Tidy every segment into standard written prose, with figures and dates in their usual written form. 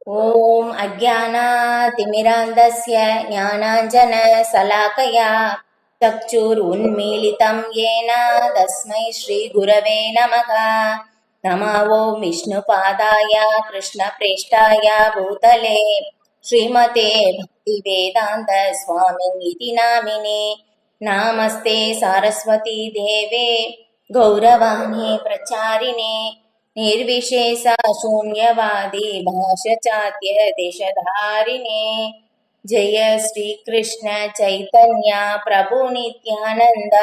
ॐ अज्ञानातिमिरान्धस्य ज्ञानाञ्जनशलाकया चक्षुरुन्मीलितं येन तस्मै श्रीगुरवे नमः। नमो ॐ विष्णुपादाय कृष्णप्रेष्ठाय भूतले श्रीमते भक्तिवेदान्त स्वामिनिति नामिने। नमस्ते सारस्वती देवे गौरवाणी प्रचारिणे निर्विशेष शून्यवादी भाष्यचात्य देशधारिणे। जय श्री कृष्ण चैतन्य प्रभु नित्यानंद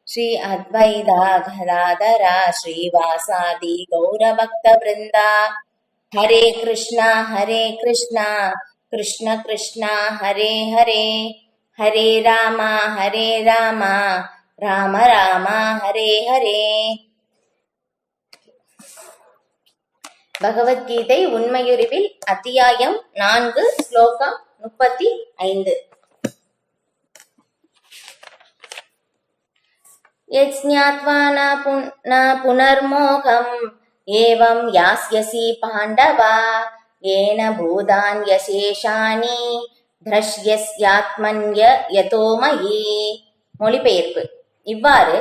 श्री अद्वैता गदाधर श्रीवासादि गौरभक्त वृंदा। हरे कृष्णा कृष्ण कृष्णा हरे हरे, हरे राम राम राम हरे हरे। பகவத்கீதை உண்மையுருவில் அத்தியாயம் 4 ஸ்லோகம் 35. யஜ்ஞாத்வா ந புனர்மோகம் ஏவம் யாஸ்யசி பாண்டவா ஏன பூதான்யசேஷானி த்ரஷ்யஸ்யாத்மன்ய யதோமயி. மொழிபெயர்ப்பு: இவ்வாறு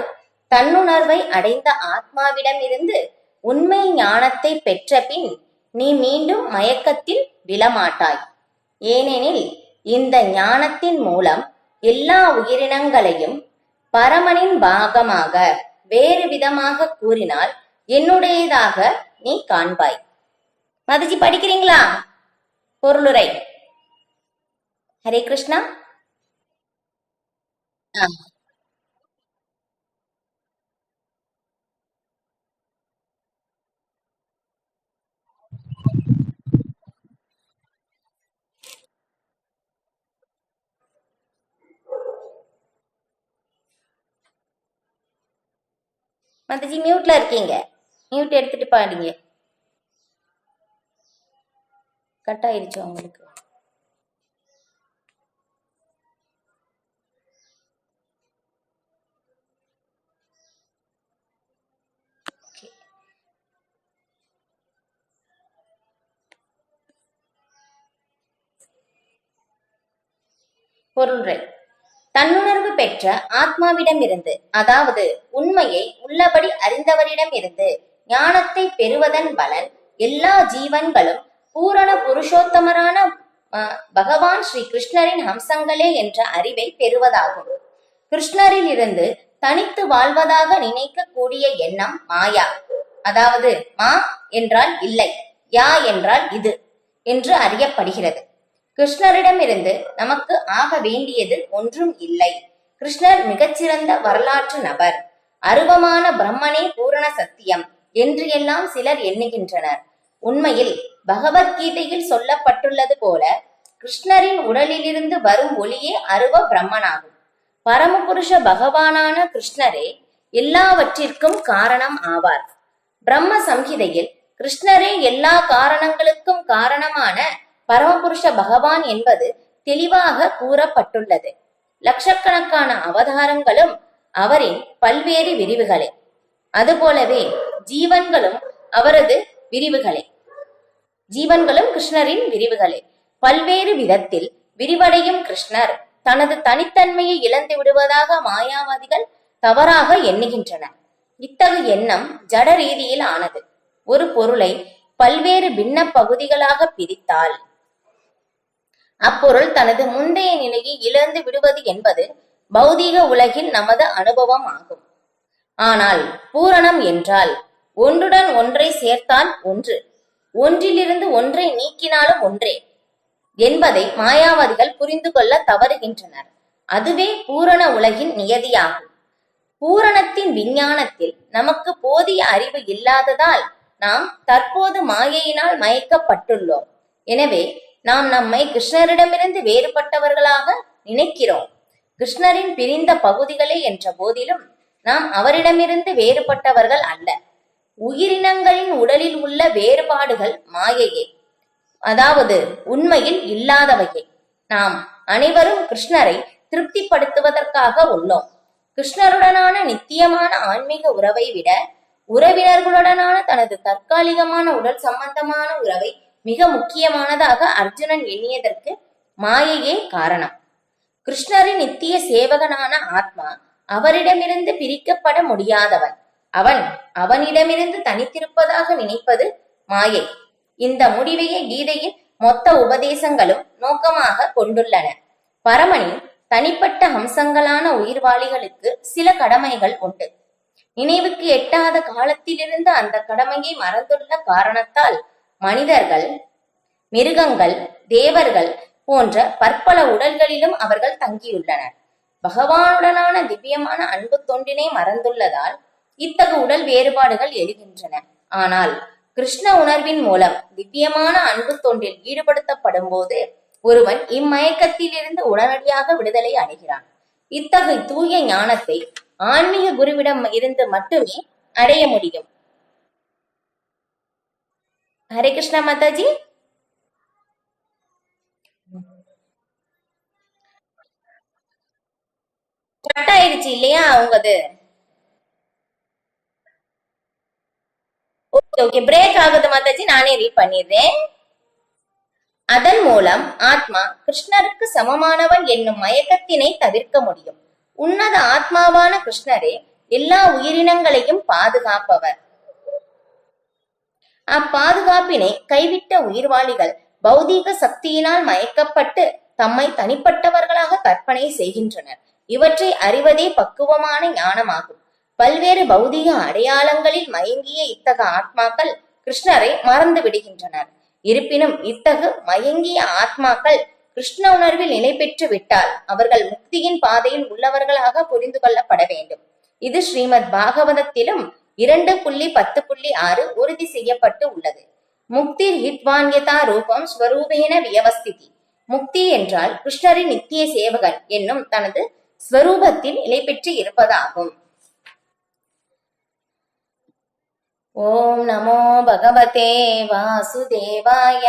தன்னுணர்வை அடைந்த ஆத்மாவிடம் இருந்து உண்மை ஞானத்தை பெற்ற பின் நீ மீண்டும் மயக்கத்தில் விழமாட்டாய். ஏனெனில் இந்த ஞானத்தின் மூலம் எல்லா உயிரினங்களையும் பரமனின் பாகமாக வேறு விதமாக கூறினால் என்னுடையதாக நீ காண்பாய். மதுஜி படிக்கிறீங்களா? பொருளுரை. ஹரே கிருஷ்ணா. மதுஜி மியூட்ல இருக்கீங்க, மியூட் எடுத்துட்டு பாடுங்க. கட் ஆயிடுச்சு உங்களுக்கு. பொருள்ரை: தன்னுணர்வு பெற்ற ஆத்மாவிடமிருந்து, அதாவது உண்மையை உள்ளபடி அறிந்தவரிடம் இருந்து ஞானத்தை பெறுவதன் பலன் எல்லா ஜீவன்களும் பூரண புருஷோத்தமரான பகவான் ஸ்ரீ கிருஷ்ணரின் அம்சங்களே என்ற அறிவை பெறுவதாகும். கிருஷ்ணரில் இருந்து தனித்து வாழ்வதாக நினைக்கக்கூடிய எண்ணம் மாயா. அதாவது மா என்றால் இல்லை, யா என்றால் இது என்று அறியப்படுகிறது. கிருஷ்ணரிடமிருந்து நமக்கு ஆக வேண்டியது ஒன்றும் இல்லை. கிருஷ்ணர் மிகச்சிறந்த வரலாற்று நபர், அருவமான பிரம்மனே பூரண சத்தியம் என்று எல்லாம் சிலர் எண்ணுகின்றனர். உண்மையில் பகவத்கீதையில் சொல்லப்பட்டுள்ளது போல கிருஷ்ணரின் உடலிலிருந்து வரும் ஒளியே அருவ பிரம்மனாகும். பரமபுருஷ பகவானான கிருஷ்ணரே எல்லாவற்றிற்கும் காரணம் ஆவார். பிரம்ம சம்ஹிதையில் கிருஷ்ணரே எல்லா காரணங்களுக்கும் காரணமான பரமபுருஷ பகவான் என்பது தெளிவாக கூறப்பட்டுள்ளது. லட்சக்கணக்கான அவதாரங்களும் அவரின் பல்வேறு விரிவுகளே. அதுபோலவே ஜீவன்களும் அவரது விரிவுகளே. ஜீவன்களும் கிருஷ்ணரின் விரிவுகளே. பல்வேறு விதத்தில் விரிவடையும் கிருஷ்ணர் தனது தனித்தன்மையை இழந்து விடுவதாக மாயாவாதிகள் தவறாக எண்ணுகின்றனர். இத்தகைய எண்ணம் ஜட ரீதியில் ஆனது. ஒரு பொருளை பல்வேறு பின்ன பகுதிகளாக பிரித்தால் அப்பொருள் தனது முந்தைய நிலையை இழந்து விடுவது என்பது பௌதீக உலகில் நமது அனுபவம் ஆகும். ஆனால் பூரணம் என்றால் ஒன்றுடன் ஒன்றை சேர்த்தால் ஒன்று, ஒன்றிலிருந்து ஒன்றை நீக்கினாலும் ஒன்றே என்பதை மாயாவாதிகள் புரிந்து கொள்ள தவறுகின்றனர். அதுவே பூரண உலகின் நியதியாகும். பூரணத்தின் விஞ்ஞானத்தில் நமக்கு போதிய அறிவு இல்லாததால் நாம் தற்போது மாயையினால் மயக்கப்பட்டுள்ளோம். எனவே நாம் நம்மை கிருஷ்ணரிடமிருந்து வேறுபட்டவர்களாக நினைக்கிறோம். கிருஷ்ணரின் பிரிந்த பகுதிகளே என்ற போதிலும் நாம் அவரிடமிருந்து வேறுபட்டவர்கள் அல்ல. உயிரினங்களின் உடலில் உள்ள வேறுபாடுகள் மாயையே, அதாவது உண்மையில் இல்லாதவையே. நாம் அனைவரும் கிருஷ்ணரை திருப்திப்படுத்துவதற்காக உள்ளோம். கிருஷ்ணருடனான நித்தியமான ஆன்மீக உறவை விட உறவினர்களுடனான தனது தற்காலிகமான உடல் சம்பந்தமான உறவை மிக முக்கியமானதாக அர்ஜுனன் எண்ணியதற்கு மாயையே காரணம். கிருஷ்ணரின் நித்திய சேவகனான ஆத்மா அவரிடமிருந்து பிரிக்கப்பட முடியாதவன். அவனிடமிருந்து தனித்திருப்பதாக நினைப்பது மாயை. இந்த முடிவையே கீதையின் மொத்த உபதேசங்களும் நோக்கமாக கொண்டுள்ளன. பரமனின் தனிப்பட்ட அம்சங்களான உயிர்வாளிகளுக்கு சில கடமைகள் உண்டு. நினைவுக்கு எட்டாத காலத்திலிருந்து அந்த கடமையை மறந்துள்ள காரணத்தால் மனிதர்கள், மிருகங்கள், தேவர்கள் போன்ற பற்பல உடல்களிலும் அவர்கள் தங்கியுள்ளனர். பகவானுடனான திவ்யமான அன்பு தொண்டினை மறந்துள்ளதால் இத்தகு உடல் வேறுபாடுகள் எழுகின்றன. ஆனால் கிருஷ்ண உணர்வின் மூலம் திவ்யமான அன்பு தொண்டில் ஈடுபடுத்தப்படும் போது ஒருவன் இம்மயக்கத்திலிருந்து உடனடியாக விடுதலை அடைகிறான். இத்தகு தூய ஞானத்தை ஆன்மீக குருவிடம் இருந்து மட்டுமே அடைய முடியும். ஹரே கிருஷ்ணா மாதாஜி. கட் ஆயிடுச்சு இல்லையா உங்கது? ஓகே ஓகே, பிரேக் ஆகுது மாதாஜி, நானே ரீட் பண்ணிடுறேன். அதன் மூலம் ஆத்மா கிருஷ்ணருக்கு சமமானவன் என்னும் மயக்கத்தினை தவிர்க்க முடியும். உன்னத ஆத்மாவான கிருஷ்ணரே எல்லா உயிரினங்களையும் பாதுகாப்பவர். அப்பாதுகாப்பினை கைவிட்ட உயிர்வாளிகள் பௌதீக சக்தியினால் மயக்கப்பட்டு தம்மை தனிப்பட்டவர்களாக கற்பனை செய்கின்றனர். இவற்றை அறிவதே பக்குவமான ஞானமாகும். பல்வேறு பௌதீக அடையாளங்களில் மயங்கிய இத்தகு ஆத்மாக்கள் கிருஷ்ணரை மறந்து விடுகின்றனர். இருப்பினும் இத்தகு மயங்கிய ஆத்மாக்கள் கிருஷ்ண உணர்வில் நிலை பெற்று விட்டால் அவர்கள் முக்தியின் பாதையில் உள்ளவர்களாக புரிந்து கொள்ளப்பட வேண்டும். இது ஸ்ரீமத் பாகவதத்திலும் 2.10.6 உறுதி செய்யப்பட்டு உள்ளது. முக்தி ஹித்வான்யதா ரூபம் ஸ்வரூபேன வியவஸ்திதி. முக்தி என்றால் கிருஷ்ணரின் நித்திய சேவகன் என்னும் தனது ஸ்வரூபத்தில் நிலை பெற்று இருப்பதாகும். ஓம் நமோ பகவதே வாசுதேவாய.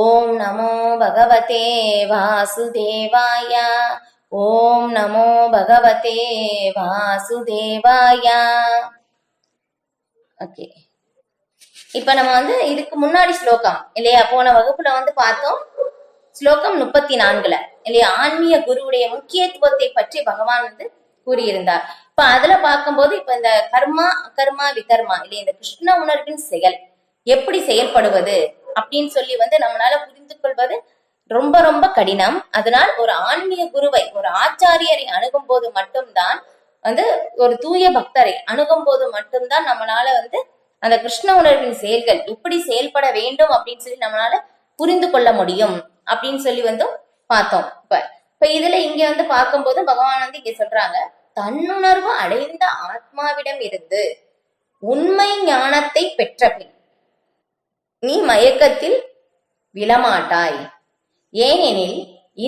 ஓம் நமோ பகவதே வாசுதேவாய. ஓம் நமோ பகவதே வாசுதேவாய. ஓகே, இப்ப நம்ம இதுக்கு முன்னாடி ஸ்லோகம் இல்லையா, போன வகுப்புல பார்த்தோம். ஸ்லோகம் 34 இல்லையா, ஆன்மீக குருவுடைய முக்கியத்துவத்தை பற்றி பகவான் கூறியிருந்தார். இப்ப அதுல பார்க்கும்போது இப்ப இந்த கர்மா அகர்மா விகர்மா இல்லையா, இந்த கிருஷ்ண உணர்வின் செயல் எப்படி செயல்படுவது அப்படின்னு சொல்லி நம்மளால புரிந்து கொள்வது ரொம்ப ரொம்ப கடினம். அதனால் ஒரு ஆன்மீக குருவை, ஒரு ஆச்சாரியரை அணுகும் போது மட்டும்தான் ஒரு தூய பக்தரை அணுகும் போது மட்டும்தான் நம்மளால அந்த கிருஷ்ண உணர்வின் செயல்கள் எப்படி செயல்பட வேண்டும் அப்படின்னு சொல்லி நம்மளால புரிந்து கொள்ள முடியும் அப்படின்னு சொல்லி பார்த்தோம். இப்ப இதுல இங்க பார்க்கும்போது பகவான் இங்க சொல்றாங்க, தன்னுணர்வு அடைந்த ஆத்மாவிடம் இருந்து உண்மை ஞானத்தை பெற்ற பின் நீ மயக்கத்தில் விழமாட்டாய். ஏனெனில்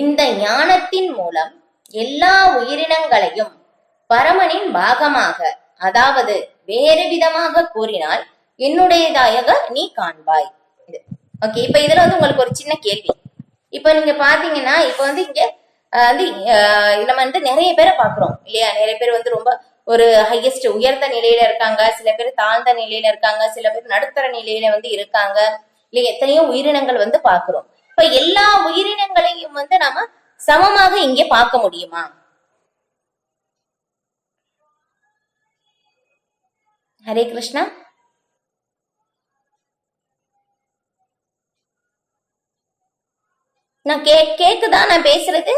இந்த ஞானத்தின் மூலம் எல்லா உயிரினங்களையும் பரமனின் பாகமாக, அதாவது வேறு விதமாக கூறினால் என்னுடையதாக நீ காண்பாய். ஓகே, இப்ப இதுல உங்களுக்கு ஒரு சின்ன கேள்வி. இப்ப நீங்க பாத்தீங்கன்னா இப்ப இங்க நம்ம நிறைய பேரை பாக்குறோம் இல்லையா. நிறைய பேர் ரொம்ப ஒரு ஹையஸ்ட் உயர்ந்த நிலையில இருக்காங்க, சில பேர் தாழ்ந்த நிலையில இருக்காங்க, சில பேர் நடுத்தர நிலையில இருக்காங்க இல்லையா. எத்தனையோ உயிரினங்கள் பாக்குறோம். இப்ப எல்லா உயிரினங்களையும் நாம சமமாக இங்கே பார்க்க முடியுமா? ஹரே கிருஷ்ணா. நான் கேக்குதா நான் பேசுறது?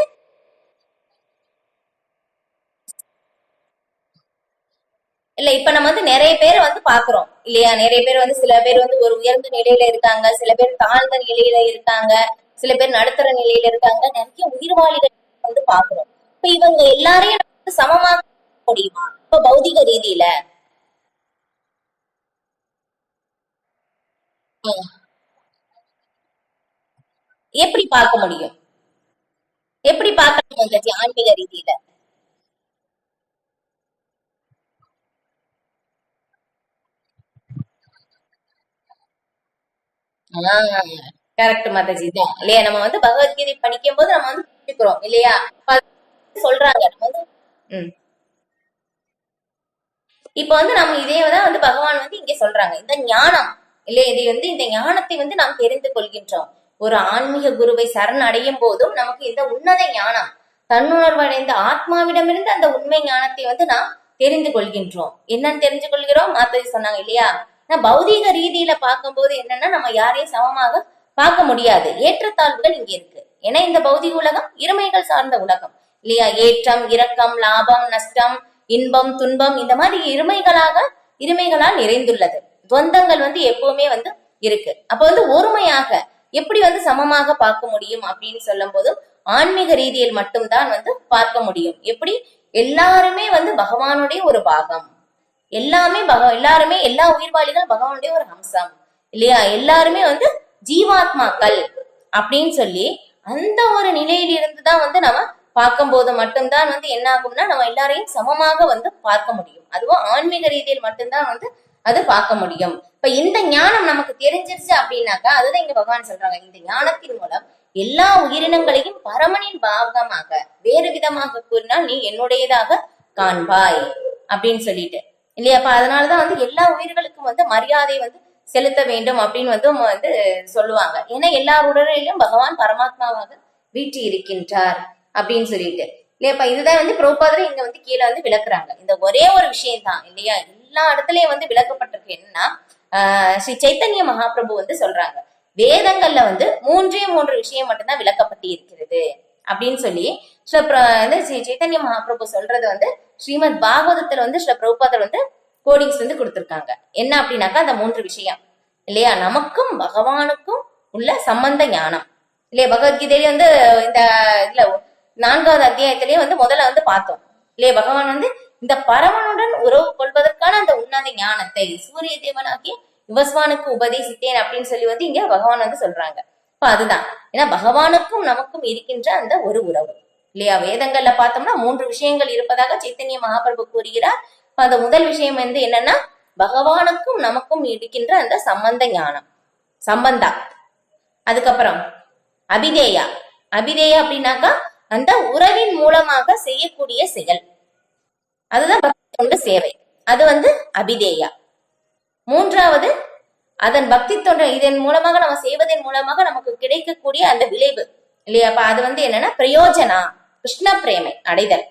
இல்ல, இப்ப நம்ம நிறைய பேர் பாக்குறோம் இல்லையா. நிறைய பேர் சில பேர் ஒரு உயர்ந்த நிலையில இருக்காங்க, சில பேர் தாழ்ந்த நிலையில இருக்காங்க, சில பேர் நடுத்தர நிலையில இருக்காங்க. நிறைய உயிர்வாளிகள் பாக்குறோம். இப்ப இவங்க எல்லாரையும் சமமாக முடியுமா இப்ப பௌதிக ரீதியில? எப்படி பார்க்க முடியும்? எப்படி பார்க்கணும் ஆன்மீக ரீதியில? கரெக்ட் மாதாஜி தான் இல்லையா. நம்ம பகவத்கீதை படிக்கும் போது நம்ம புரிஞ்சுக்கிறோம் இல்லையா. சொல்றாங்க நம்ம இப்ப நம்ம இதேதான் பகவான் இங்க சொல்றாங்க. இந்த ஞானம் இல்லையா? இதை வந்து இந்த ஞானத்தை வந்து நாம் தெரிந்து கொள்கின்றோம். ஒரு ஆன்மீக குருவை சரண் அடையும் போதும் நமக்கு இந்த உன்னத ஞானம், தன்னுணர்வு அடைந்த ஆத்மாவிடமிருந்து அந்த உண்மை ஞானத்தை வந்து நாம் தெரிந்து கொள்கின்றோம். என்னன்னு தெரிஞ்சு கொள்கிறோம்? மாத்ததி சொன்னாங்க இல்லையா? பௌதீக ரீதியில பார்க்கும்போது என்னன்னா, நம்ம யாரையும் சமமாக பார்க்க முடியாது. ஏற்றத்தாழ்வுகள் இங்க இருக்கு. ஏன்னா இந்த பௌதிக உலகம் இருமைகள் சார்ந்த உலகம் இல்லையா? ஏற்றம், இரக்கம், லாபம், நஷ்டம், இன்பம், துன்பம், இந்த மாதிரி இருமைகளால் நிறைந்துள்ளது. துவந்தங்கள் வந்து எப்பவுமே வந்து இருக்கு. அப்ப வந்து ஒருமையாக எப்படி வந்து சமமாக பார்க்க முடியும் அப்படின்னு சொல்லும் போது ஆன்மீக ரீதியில் மட்டும்தான் வந்து பார்க்க முடியும். எப்படி? எல்லாருமே வந்து பகவானுடைய ஒரு பாகம், எல்லாருமே எல்லா உயிர்வாளிகள் பகவானுடைய ஒரு அம்சம் இல்லையா? எல்லாருமே வந்து ஜீவாத்மாக்கள் அப்படின்னு சொல்லி அந்த ஒரு நிலையில இருந்துதான் வந்து நம்ம பார்க்கும் போது மட்டும்தான் வந்து என்ன ஆகும்னா, நம்ம எல்லாரையும் சமமாக வந்து பார்க்க முடியும். அதுவும் ஆன்மீக ரீதியில் மட்டும்தான் வந்து அது பார்க்க முடியும். இப்ப இந்த ஞானம் நமக்கு தெரிஞ்சிருச்சு அப்படின்னாக்கா, அதுதான் இங்க பகவான் சொல்றாங்க, இந்த ஞானத்தின் மூலம் எல்லா உயிரினங்களையும் பரமனின் பாகமாக, வேறு விதமாக கூறினால் நீ என்னுடையதாக காண்பாய் அப்படின்னு சொல்லிட்டு இல்லையா? அப்ப அதனாலதான் வந்து எல்லா உயிர்களுக்கும் வந்து மரியாதை வந்து செலுத்த வேண்டும் அப்படின்னு வந்து சொல்லுவாங்க. ஏன்னா எல்லாருடனையும் பகவான் பரமாத்மாவாக வீட்டு இருக்கின்றார் அப்படின்னு சொல்லிட்டு இல்லையாப்பா. இதுதான் வந்து பிரபுபாதர் இங்க வந்து கீழே வந்து விளக்குறாங்க. இந்த ஒரே ஒரு விஷயம் தான் இல்லையா? எல்லா இடத்துலயும் வந்து விளக்கப்பட்டிருக்கு. என்னன்னா, ஸ்ரீ சைத்தன்ய மகாபிரபு வந்து சொல்றாங்க, வேதங்கள்ல வந்து மூன்று விஷயம் மட்டும்தான் விளக்கப்பட்டு இருக்கிறது அப்படின்னு சொல்லி ஸ்ரீ சைத்தன்ய மகாபிரபு சொல்றது வந்து ஸ்ரீமத் பாகவதத்துல வந்து ஸ்ரீ பிரபுபாதர் வந்து கோடிங்ஸ் வந்து கொடுத்திருக்காங்க. என்ன அப்படின்னாக்கா, அந்த 3 விஷயம் இல்லையா? நமக்கும் பகவானுக்கும் உள்ள சம்பந்த ஞானம் இல்லையா? பகவத்கீதையில வந்து இந்த இதுல 4வது அத்தியாயத்திலேயே வந்து முதல்ல வந்து பார்த்தோம் இல்லையா? பகவான் வந்து இந்த பரமனுடன் உறவு கொள்வதற்கான அந்த உன்னத ஞானத்தை சூரிய தேவனாகிய யுவஸ்வானுக்கு உபதேசித்தேன் அப்படின்னு சொல்லி வந்து இங்க பகவான் வந்து சொல்றாங்க. இப்ப அதுதான், ஏன்னா பகவானுக்கும் நமக்கும் இருக்கின்ற அந்த ஒரு உறவு இல்லையா? வேதங்கள்ல பார்த்தோம்னா 3 விஷயங்கள் இருப்பதாக சைத்தன்ய மகாபிரபு கூறுகிறார். அந்த முதல் விஷயம் வந்து என்னன்னா, பகவானுக்கும் நமக்கும் இருக்கின்ற அந்த சம்பந்த ஞானம், சம்பந்தா. அதுக்கப்புறம் அபிதேயா. அப்படின்னாக்கா அந்த உறவின் மூலமாக செய்யக்கூடிய செயல், அதுதான் பக்தி தொண்டு சேவை. அது வந்து அபிதேயா. 3வது அதன் பக்தி தொண்டு, இதன் மூலமாக நம்ம செய்வதன் மூலமாக நமக்கு கிடைக்கக்கூடிய அந்த விளைவு இல்லையா? அப்ப அது வந்து என்னன்னா பிரயோஜனா, கிருஷ்ண பிரேமை அடைதல்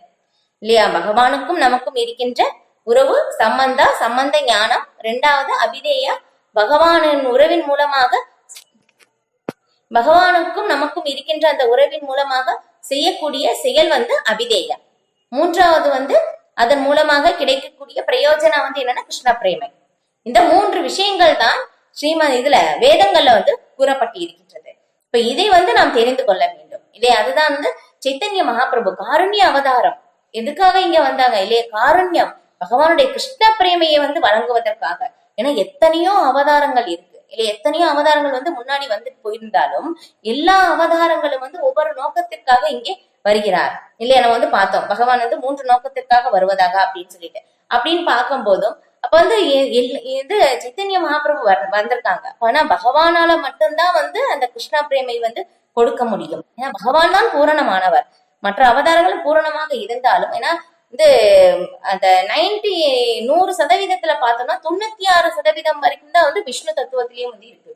இல்லையா? பகவானுக்கும் நமக்கும் இருக்கின்ற உறவு சம்பந்த ஞானம். 2வது அபிதேயா, பகவானின் உறவின் மூலமாக, பகவானுக்கும் நமக்கும் இருக்கின்ற அந்த உறவின் மூலமாக செய்யக்கூடிய செயல் வந்து அபிதேயா. 3வது வந்து அதன் மூலமாக கிடைக்கக்கூடிய பிரயோஜனம் வந்து என்னன்னா கிருஷ்ண பிரேமை. இந்த 3 விஷயங்கள் தான் ஸ்ரீமத் இதுல வேதங்கள்ல வந்து கூறப்பட்டு இருக்கின்றது. இப்ப இதை வந்து நாம் தெரிந்து கொள்ள வேண்டும் இல்லையா? அதுதான் வந்து சைத்தன்ய மகாபிரபு காருண்ய அவதாரம் எதுக்காக இங்க வந்தாங்க இல்லையா? காருண்யம், பகவானுடைய கிருஷ்ண பிரேமையை வந்து வழங்குவதற்காக. ஏன்னா எத்தனையோ அவதாரங்கள் இருக்கு இல்லையா? எத்தனையோ அவதாரங்கள் வந்து முன்னாடி வந்துட்டு போயிருந்தாலும் எல்லா அவதாரங்களும் வந்து ஒவ்வொரு நோக்கத்திற்காக இங்கே வருகிறார் இல்லையா? நம்ம வந்து பார்த்தோம், பகவான் வந்து 3 நோக்கத்திற்காக வருவதாக அப்படின்னு சொல்லிட்டு. அப்படின்னு பார்க்கும் போதும் அப்ப வந்து இது சைத்தன்ய மகாபிரபு வந்திருக்காங்க. ஆனா பகவானால மட்டும்தான் வந்து அந்த கிருஷ்ணா பிரேமை வந்து கொடுக்க முடியும். ஏன்னா பகவான் தான் பூரணமானவர். மற்ற அவதாரங்களும் பூரணமாக இருந்தாலும், ஏன்னா இந்த அந்த 100% பார்த்தோம்னா 96% வரைக்கும் தான் வந்து விஷ்ணு தத்துவத்திலேயே வந்து இருக்கு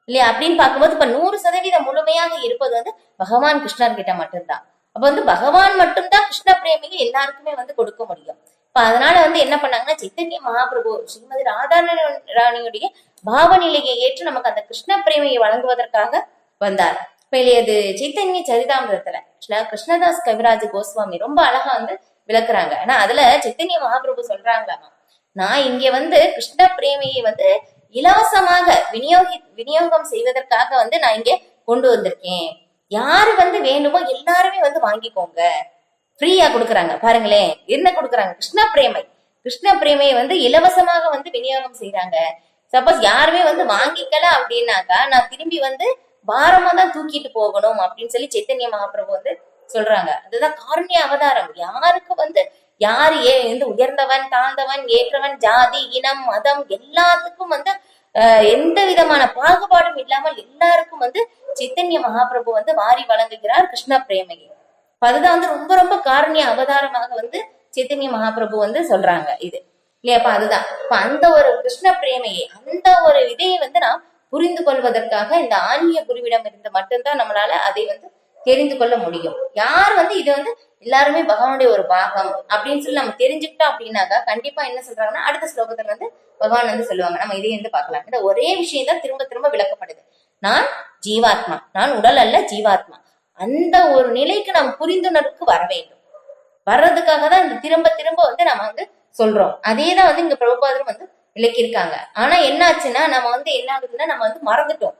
இல்லையா? அப்படின்னு பார்க்கும்போது இப்ப 100% முழுமையாக இருப்பது வந்து பகவான் கிருஷ்ணர் கிட்ட மட்டும்தான். அப்ப வந்து பகவான் மட்டும்தான் கிருஷ்ண பிரேமியை எல்லாருக்குமே வந்து கொடுக்க முடியும். இப்ப அதனால வந்து என்ன பண்ணாங்கன்னா, சைத்தன்ய மகாபிரபு ஸ்ரீமதி ராதாராணியுடைய பாவநிலையை ஏற்று நமக்கு அந்த கிருஷ்ண பிரேமையை வழங்குவதற்காக வந்தார். இப்ப இது சைத்தன்ய சரிதாமிரத்துல கிருஷ்ணதாஸ் கவிராஜ் கோஸ்வாமி ரொம்ப அழகா வந்து விளக்குறாங்க. ஆனா அதுல சைத்தன்ய மகாபிரபு சொல்றாங்களாமா, நான் இங்க வந்து கிருஷ்ண பிரேமையை வந்து இலவசமாக விநியோகம் செய்வதற்காக வந்து நான் இங்க கொண்டு வந்திருக்கேன். யாரு வந்து வேண்டுமோ எல்லாருமே வந்து வாங்கிக்கோங்க, ஃப்ரீயா கொடுக்குறாங்க. பாருங்களேன் என்ன கொடுக்குறாங்க, கிருஷ்ண பிரேமையை வந்து இலவசமாக வந்து விநியோகம் செய்யறாங்க. சப்போஸ் யாருமே வந்து வாங்கிக்கல அப்படின்னாக்கா நான் திரும்பி வந்து பாரமா தான் தூக்கிட்டு போகணும் அப்படின்னு சொல்லி சைத்தன்ய மகாபிரபு வந்து சொல்றாங்க. அதுதான் காருண்ய அவதாரம். யாருக்கு வந்து யாரு வந்து உயர்ந்தவன் தாழ்ந்தவன் ஏற்றவன் ஜாதி இனம் மதம் எல்லாத்துக்கும் வந்து எந்த விதமான பாகுபாடும் இல்லாமல் எல்லாருக்கும் வந்து சைத்தன்ய மகாபிரபு வந்து வாரி வழங்குகிறார் கிருஷ்ண பிரேமையை. அதுதான் வந்து ரொம்ப ரொம்ப காருண்ய அவதாரமாக வந்து சைத்தன்ய மகாபிரபு வந்து சொல்றாங்க. இது இல்லையாப்பா? அதுதான் இப்ப அந்த ஒரு கிருஷ்ண பிரேமையை, அந்த ஒரு இதையை வந்து நாம் புரிந்து கொள்வதற்காக இந்த ஆன்மீக குருவிடம் இருந்து மட்டும்தான் நம்மளால அதை வந்து தெரிந்து கொள்ள முடியும். யார் வந்து இது வந்து எல்லாருமே பகவானுடைய ஒரு பாகம் அப்படின்னு சொல்லி நம்ம தெரிஞ்சுக்கிட்டோம் அப்படின்னாக்கா கண்டிப்பா என்ன சொல்றாங்கன்னா அடுத்த ஸ்லோகத்துல வந்து பகவான் வந்து சொல்லுவாங்க. நம்ம இதை வந்து பார்க்கலாம். இந்த ஒரே விஷயம் தான் திரும்ப திரும்ப விளக்கப்படுது. நான் ஜீவாத்மா, நான் உடல் அல்ல ஜீவாத்மா. அந்த ஒரு நிலைக்கு நாம் புரிந்துணர்வுக்கு வர வேண்டும். வர்றதுக்காக தான் இந்த திரும்ப திரும்ப வந்து நம்ம வந்து சொல்றோம். அதேதான் வந்து இங்க பிரபுபாதரும் வந்து விளக்கியிருக்காங்க. ஆனா என்ன ஆச்சுன்னா நம்ம வந்து என்ன ஆகுதுன்னா நம்ம வந்து மறந்துட்டோம்.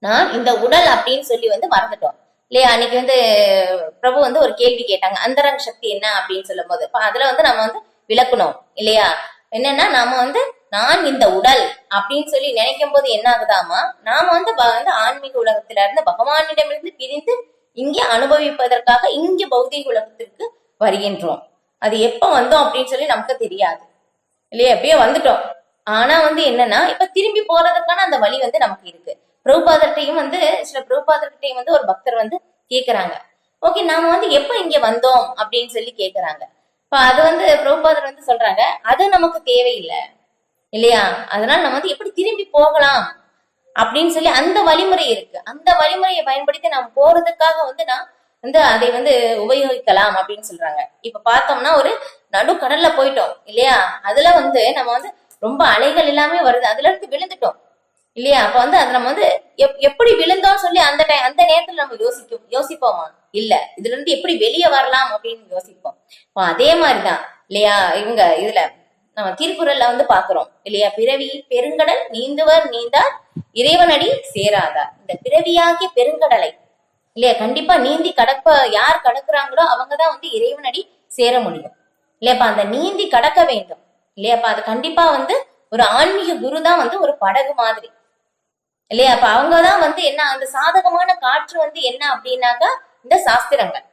நான் இந்த உடல் அப்படின்னு சொல்லி வந்து மறந்துட்டோம் இல்லையா? அன்னைக்கு வந்து பிரபு வந்து ஒரு கேள்வி கேட்டாங்க, அந்தரங்க சக்தி என்ன அப்படின்னு சொல்லும் போது அதுல வந்து நம்ம வந்து விளக்கணும் இல்லையா? என்னன்னா நாம வந்து நான் இந்த உடல் அப்படின்னு சொல்லி நினைக்கும் போது என்ன ஆகுதாமா, நாம வந்து ஆன்மீக உலகத்துல இருந்து பகவானிடமிருந்து பிரிந்து இங்கே அனுபவிப்பதற்காக இங்க பௌதிக உலகத்திற்கு வருகின்றோம். அது எப்ப வந்தோம் அப்படின்னு சொல்லி நமக்கு தெரியாது இல்லையா? எப்பயோ வந்துட்டோம். ஆனா வந்து என்னன்னா இப்ப திரும்பி போறதுக்கான அந்த வழி வந்து நமக்கு இருக்கு. பிரபுபாதர்கிட்டையும் வந்து சில பிரபுபாதர்கிட்டையும் வந்து ஒரு பக்தர் வந்து கேக்குறாங்க, ஓகே நாம வந்து எப்ப இங்க வந்தோம் அப்படின்னு சொல்லி கேக்குறாங்க. இப்ப அது வந்து பிரபுபாதர் வந்து சொல்றாங்க, அது நமக்கு தேவையில்லை இல்லையா? அதனால நம்ம வந்து எப்படி திரும்பி போகலாம் அப்படின்னு சொல்லி அந்த வழிமுறை இருக்கு. அந்த வழிமுறையை பயன்படுத்தி நாம் போறதுக்காக வந்து நான் வந்து அதை வந்து உபயோகிக்கலாம் அப்படின்னு சொல்றாங்க. இப்ப பார்த்தோம்னா ஒரு நடுக்கடல்ல போயிட்டோம் இல்லையா? அதுல வந்து நம்ம வந்து ரொம்ப அலைகள் எல்லாமே வருது, அதுல இருந்து விழுந்துட்டோம் இல்லையா? அப்ப வந்து அது நம்ம வந்து எப்படி விழுந்தோம் சொல்லி அந்த நேரத்துல நம்ம யோசிப்போமா? இல்ல. இதுல இருந்து எப்படி வெளியே வரலாம் அப்படின்னு யோசிப்போம். அதே மாதிரிதான் இல்லையா? இவங்க இதுல நம்ம திருக்குறள்ல வந்து பாக்குறோம் இல்லையா? பிறவி பெருங்கடல் நீந்துவர் நீந்தார் இறைவனடி சேராதார். இந்த பிறவியாகிய பெருங்கடலை இல்லையா கண்டிப்பா நீந்தி யார் கடக்குறாங்களோ அவங்கதான் வந்து இறைவனடி சேர முடியும் இல்லையாப்பா? அந்த நீந்தி கடக்க வேண்டும் இல்லையாப்பா? அது கண்டிப்பா வந்து ஒரு ஆன்மீக குரு தான் வந்து ஒரு படகு மாதிரி இல்லையா? அப்ப அவங்கதான் வந்து என்ன அந்த சாதகமான காற்று வந்து என்ன அப்படின்னாக்கா இந்த சாஸ்திரங்கள்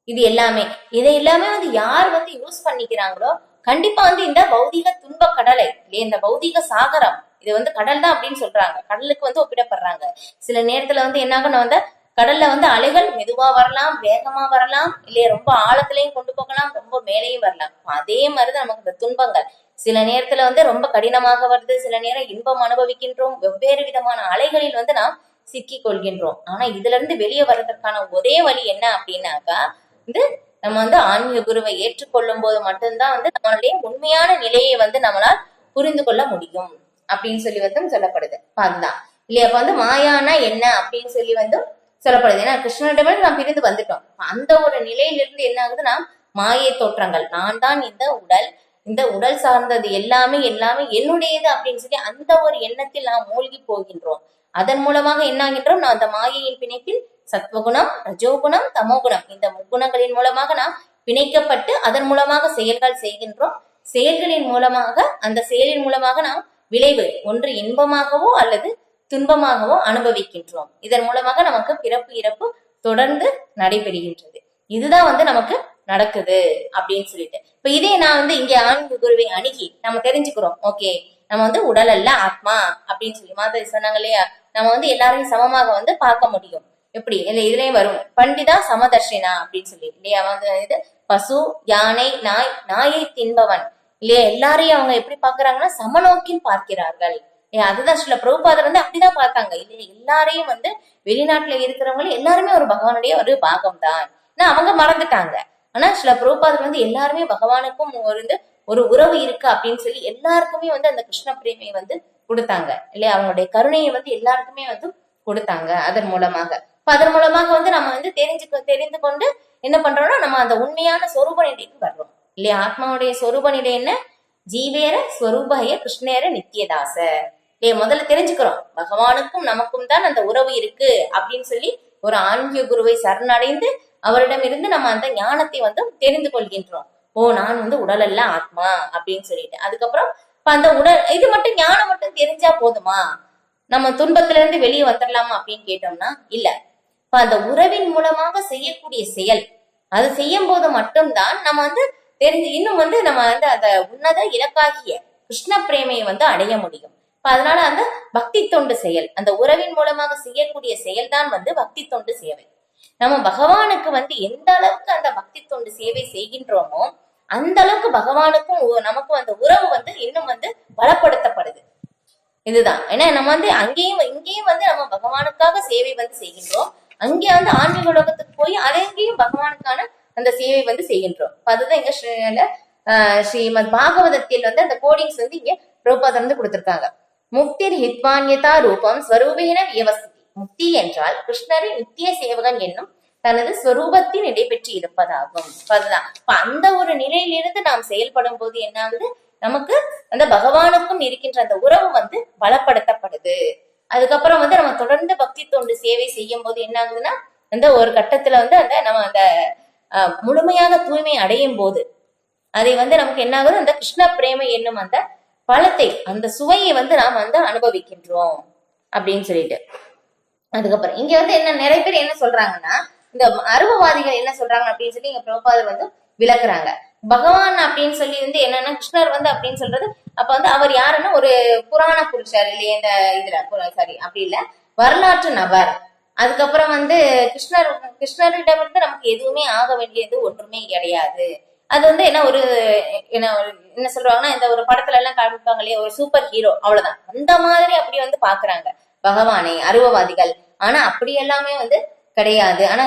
இது எல்லாமே. இதை எல்லாமே வந்து யார் வந்து யூஸ் பண்ணிக்கிறாங்களோ கண்டிப்பா வந்து இந்த பௌதிக துன்ப கடலை இல்லையா, இந்த பௌதிக சாகரம், இது வந்து கடல் தான் அப்படின்னு சொல்றாங்க, கடலுக்கு வந்து ஒப்பிடப்படுறாங்க. சில நேரத்துல வந்து என்ன ஆகணும், வந்து கடல்ல வந்து அலைகள் மெதுவா வரலாம், வேகமா வரலாம் இல்லையா, ரொம்ப ஆழத்திலையும் கொண்டு போகலாம், ரொம்ப மேலேயும் வரலாம். அதே மாதிரிதான் நமக்கு இந்த துன்பங்கள் சில நேரத்துல வந்து ரொம்ப கடினமாக வருது, சில நேரம் இன்பம் அனுபவிக்கின்றோம், வெவ்வேறு விதமான அலைகளில் வந்து நாம் சிக்கி கொள்கின்றோம். ஆனா இதுல இருந்து வெளியே வர்றதுக்கான ஒரே வழி என்ன அப்படின்னாக்கா வந்து நம்ம வந்து ஆன்மீக குருவை ஏற்றுக்கொள்ளும் போது மட்டும்தான் வந்து நம்மளுடைய உண்மையான நிலையை வந்து நம்மளால் புரிந்து கொள்ள முடியும் அப்படின்னு சொல்லி வந்து சொல்லப்படுது. அதுதான் இல்லையா? அப்ப வந்து மாயானா என்ன அப்படின்னு சொல்லி வந்து சொல்லப்படுது. ஏன்னா கிருஷ்ணனிடமே நாம் பிரிந்து வந்துட்டோம். அந்த ஒரு நிலையிலிருந்து என்ன ஆகுதுன்னா மாயை தோற்றங்கள், நான் தான் இந்த உடல் சார்ந்தது எல்லாமே என்னுடையது அப்படின்னு சொல்லி அந்த ஒரு எண்ணத்தில் நாம் மூழ்கி போகின்றோம். அதன் மூலமாக என்ன ஆகின்றோம், நான் அந்த மாயையின் பிணைப்பில் சத்வகுணம் ரஜோகுணம் தமோகுணம் இந்த முக்குணங்களின் மூலமாக நாம் பிணைக்கப்பட்டு அதன் மூலமாக செயல்கள் செய்கின்றோம். செயல்களின் மூலமாக அந்த செயலின் மூலமாக நாம் விளைவு ஒன்று இன்பமாகவோ அல்லது துன்பமாகவோ அனுபவிக்கின்றோம். இதன் மூலமாக நமக்கு பிறப்பு இறப்பு தொடர்ந்து நடைபெறுகின்றது. இதுதான் வந்து நமக்கு நடக்குது அப்படின்னு சொல்லிட்டு இப்ப இதே நான் வந்து இங்க ஆன்மீக குருவை அணுகி நம்ம தெரிஞ்சுக்கிறோம், ஓகே நம்ம வந்து உடல் அல்ல ஆத்மா அப்படின்னு சொல்லி மாதவி சொன்னாங்க இல்லையா? நம்ம வந்து எல்லாரையும் சமமாக வந்து பார்க்க முடியும். எப்படி இல்ல இதுலயும் வரும் பண்டிதா சமதர்ஷினா அப்படின்னு சொல்லி இல்லையா? வந்து பசு யானை நாயை தின்பவன் இல்லையா, எல்லாரையும் அவங்க எப்படி பாக்குறாங்கன்னா சமநோக்கில் பார்க்கிறார்கள். அதுதான் சில பிரபுபாதர் வந்து அப்படிதான் பார்த்தாங்க இல்லையா? எல்லாரையும் வந்து வெளிநாட்டுல இருக்கிறவங்க எல்லாருமே ஒரு பகவானுடைய ஒரு பாகம் தான், அவங்க மறந்துட்டாங்க. ஆனா சில பிரபுபாதர் வந்து எல்லாருமே பகவானுக்கும் ஒரு உறவு இருக்கு அப்படின்னு சொல்லி எல்லாருக்குமே வந்து அந்த கிருஷ்ண பிரேமையை வந்து கொடுத்தாங்க இல்லையா? அவங்களுடைய கருணையை வந்து எல்லாருக்குமே வந்து கொடுத்தாங்க. அதன் மூலமாக வந்து நம்ம வந்து தெரிந்து கொண்டு என்ன பண்றோம்னா நம்ம அந்த உண்மையான சொரூப நிலைக்கு வர்றோம் இல்லையா? ஆத்மாவுடைய சொரூப நிலை என்ன? ஜீவேர ஸ்வரூபய கிருஷ்ணேர நித்தியதாச இல்லையா? முதல்ல தெரிஞ்சுக்கிறோம் பகவானுக்கும் நமக்கும் தான் அந்த உறவு இருக்கு அப்படின்னு சொல்லி ஒரு ஆன்மீக குருவை சரணடைந்து அவரிடம் இருந்து நம்ம அந்த ஞானத்தை வந்து தெரிந்து கொள்கின்றோம். ஓ நான் வந்து உடல் அல்ல ஆத்மா அப்படின்னு சொல்லிட்டு அதுக்கப்புறம் அந்த உடல் இது மட்டும் ஞானம் மட்டும் தெரிஞ்சா போதுமா, நம்ம துன்பத்துல இருந்து வெளியே வந்துடலாமா அப்படின்னு கேட்டோம்னா இல்ல. அந்த உறவின் மூலமாக செய்யக்கூடிய செயல் அது செய்யும் போது மட்டும்தான் நம்ம வந்து இன்னும் வந்து நம்ம வந்து அந்த உன்னத இலக்காகிய கிருஷ்ண பிரேமையை வந்து அடைய முடியும். அதனால அந்த பக்தி தொண்டு செயல், அந்த உறவின் மூலமாக செய்யக்கூடிய செயல் தான் வந்து பக்தி தொண்டு சேவை. நம்ம பகவானுக்கு வந்து எந்த அளவுக்கு அந்த பக்தி தொண்டு சேவை செய்கின்றோமோ அந்த அளவுக்கு பகவானுக்கும் நமக்கும் அந்த உறவு வந்து இன்னும் வந்து பலப்படுத்தப்படுது. இதுதான். ஏன்னா நம்ம வந்து இங்கேயும் வந்து நம்ம பகவானுக்காக சேவை வந்து செய்கின்றோம். அங்கே வந்து ஆன்மீக உலகத்துக்கு போய் அங்கேயும் பகவானுக்கான அந்த சேவை வந்து செய்கின்றோம். அதுதான் இங்க ஸ்ரீமத் பாகவதத்தில் வந்து அந்த கோடிங்ஸ் வந்து இங்க பிரபுபாதர் வந்து கொடுத்திருக்காங்க. முக்திர் ஹித்வான்யதா ரூபம் ஸ்வரூபேன வியவஸ்தி. முக்தி என்றால் கிருஷ்ணரின் நித்திய சேவகன் என்னும் தனது ஸ்வரூபத்தில் நடைபெற்று இருப்பதாகும். அதுதான். அந்த ஒரு நிலையிலிருந்து நாம் செயல்படும் போது என்ன ஆகுது, நமக்கு அந்த பகவானுக்கும் இருக்கின்ற அந்த உறவு வந்து பலப்படுத்தப்படுது. அதுக்கப்புறம் வந்து நம்ம தொடர்ந்து பக்தி தொண்டு சேவை செய்யும் போது என்ன ஆகுதுன்னா, அந்த ஒரு கட்டத்துல வந்து அந்த நம்ம அந்த முழுமையாக தூய்மை அடையும் போது அதை வந்து நமக்கு என்ன ஆகுது, அந்த கிருஷ்ண பிரேமை என்னும் அந்த பலத்தை, அந்த சுவையை வந்து நாம் வந்து அனுபவிக்கின்றோம் அப்படின்னு சொல்லிட்டு. அதுக்கப்புறம் இங்க வந்து என்ன நிறைய பேர் என்ன சொல்றாங்கன்னா, இந்த அருவவாதிகள் என்ன சொல்றாங்க அப்படின்னு சொல்லி இங்க பிரபுபாதர் வந்து விளக்குறாங்க. பகவான் அப்படின்னு சொல்லி வந்து என்னன்னா, கிருஷ்ணர் வந்து அப்படின்னு சொல்றது அப்ப வந்து அவர் யாருன்னா ஒரு புராண புருஷர் இல்லையே, இந்த இதுல சாரி அப்படி இல்ல, வரலாற்று நபர். அதுக்கப்புறம் வந்து கிருஷ்ணரிடம் இருந்து நமக்கு எதுவுமே ஆக வேண்டியது ஒன்றுமே கிடையாது. அது வந்து என்ன சொல்றாங்கன்னா, இந்த ஒரு படத்துல எல்லாம் காமிப்பாங்க இல்லையா, ஒரு சூப்பர் ஹீரோ, அவ்வளவுதான். அந்த மாதிரி அப்படி வந்து பாக்குறாங்க பகவானை அருவவாதிகள். ஆனா அப்படி எல்லாமே வந்து கிடையாது. ஆனா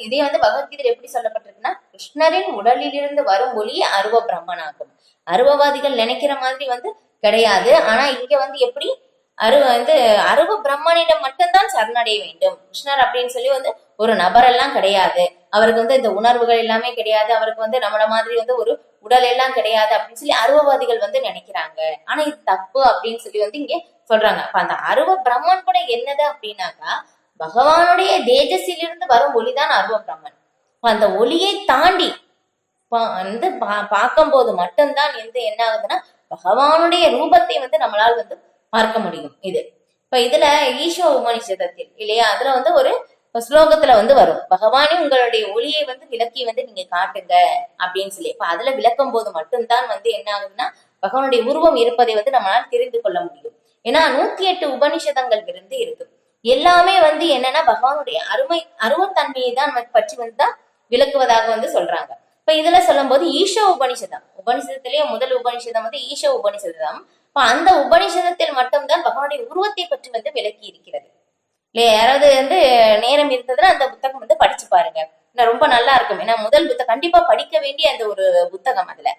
இதே வந்து பகவத்கீதையில் எப்படி சொல்லப்பட்டிருக்குன்னா, கிருஷ்ணரின் உடலிலிருந்து வரும் ஒளியே அருவ பிரம்மனாகும். அருவவாதிகள் நினைக்கிற மாதிரி வந்து கிடையாது. ஆனா இங்க வந்து எப்படி அருவ பிரம்மனிடம் மட்டும்தான் சரணடைய வேண்டும். கிருஷ்ணர் அப்படின்னு சொல்லி வந்து ஒரு நபரெல்லாம் கிடையாது. அவருக்கு வந்து இந்த உணர்வுகள் எல்லாமே கிடையாது. அவருக்கு வந்து நம்மள மாதிரி வந்து ஒரு உடல் எல்லாம் கிடையாது அப்படின்னு சொல்லி அருவவாதிகள் வந்து நினைக்கிறாங்க. ஆனா இது தப்பு அப்படின்னு சொல்லி வந்து இங்க சொல்றாங்க. அப்ப அந்த அருவ பிரம்மன் கூட என்னது அப்படின்னாக்கா, பகவானுடைய தேஜஸிலிருந்து வரும் ஒளிதான் அருவ பிரம்மன். அந்த ஒளியை தாண்டி வந்து பார்க்கும் போது மட்டும்தான் வந்து என்ன ஆகுதுன்னா, பகவானுடைய ரூபத்தை வந்து நம்மளால் வந்து பார்க்க முடியும். இது இப்ப இதுல ஈஷோ உபனிஷதத்தில் இல்லையா, அதுல வந்து ஒரு ஸ்லோகத்துல வந்து வரும், பகவானே உங்களுடைய ஒளியை வந்து விளக்கி வந்து நீங்க காட்டுங்க அப்படின்னு சொல்லி. இப்ப அதுல விளக்கும் போது மட்டும்தான் வந்து என்ன ஆகுதுன்னா, பகவானுடைய உருவம் இருப்பதை வந்து நம்மளால தெரிந்து கொள்ள முடியும். ஏன்னா 108 உபனிஷதங்கள் இருந்து இருக்கு. எல்லாமே வந்து என்னன்னா பகவானுடைய அருவத்தன்மையை தான் பற்றி வந்து தான் விளக்குவதாக வந்து சொல்றாங்க. இப்ப இதுல சொல்லும் போது ஈஷோ உபனிஷதத்திலேயே முதல் உபனிஷதம் வந்து ஈஷோ உபனிஷதம். அந்த உபனிஷதத்தில் மட்டும்தான் பகவானுடைய உருவத்தை பற்றி வந்து விளக்கி இருக்கிறது. இல்லையா, யாராவது வந்து நேரம் இருந்ததுன்னா அந்த புத்தகம் வந்து படிச்சு பாருங்க, ரொம்ப நல்லா இருக்கும். ஏன்னா முதல் புத்தகம் கண்டிப்பா படிக்க வேண்டிய அந்த ஒரு புத்தகம். அதுல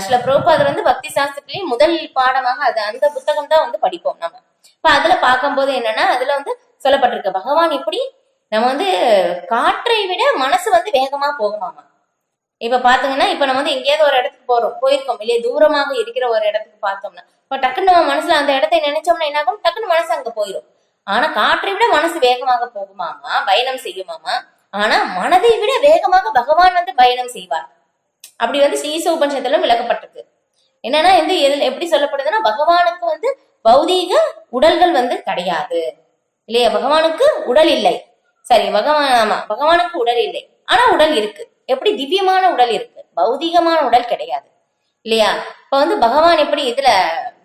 சில பிரபுபாதர் வந்து பக்தி சாஸ்திரத்திலேயே முதல் பாடமாக அந்த புத்தகம் தான் வந்து படிப்போம் நம்ம. இப்ப அதுல பார்க்கும்போது என்னன்னா, அதுல வந்து சொல்லப்பட்டிருக்கு பகவான் இப்படி நம்ம வந்து காற்றை விட மனசு வந்து வேகமா போகுமாமா. இப்ப பாத்தீங்கன்னா, இப்ப நம்ம வந்து எங்கேயாவது ஒரு இடத்துக்கு போயிருக்கோம் இல்லையா, தூரமாக இருக்கிற ஒரு இடத்துக்கு பார்த்தோம்னா, இப்ப டக்குன்னு நம்ம மனசுல அந்த இடத்தை நினைச்சோம்னா என்ன ஆகும், டக்குன்னு மனசு அங்க போயிடும். ஆனா காற்றை விட மனசு வேகமாக போகுமாமா, பயணம் செய்யுமாமா. ஆனா மனதை விட வேகமாக பகவான் வந்து பயணம் செய்வார். அப்படி வந்து ஈச உபனிஷத்துல விளக்கப்பட்டிருக்கு. என்னன்னா வந்து எப்படி சொல்லப்படுதுன்னா, பகவானுக்கு வந்து பௌதீக உடல்கள் வந்து கிடையாது இல்லையா, பகவானுக்கு உடல் இல்லை. சரி, பகவானுக்கு உடல் இல்லை, ஆனா உடல் இருக்கு. எப்படி திவ்யமான உடல் இருக்கு, பௌதீகமான உடல் கிடையாது இல்லையா. இப்ப வந்து பகவான் எப்படி இதுல